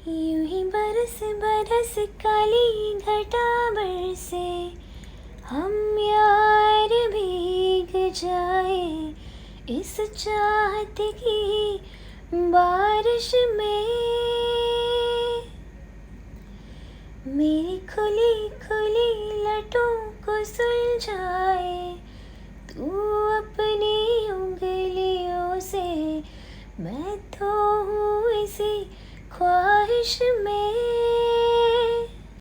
यूं ही बरस बरस काली घटा बरसे, हम यार भीग जाए इस चाहत की बारिश में। मेरी खुली खुली लटों को सुलझाए तू अपनी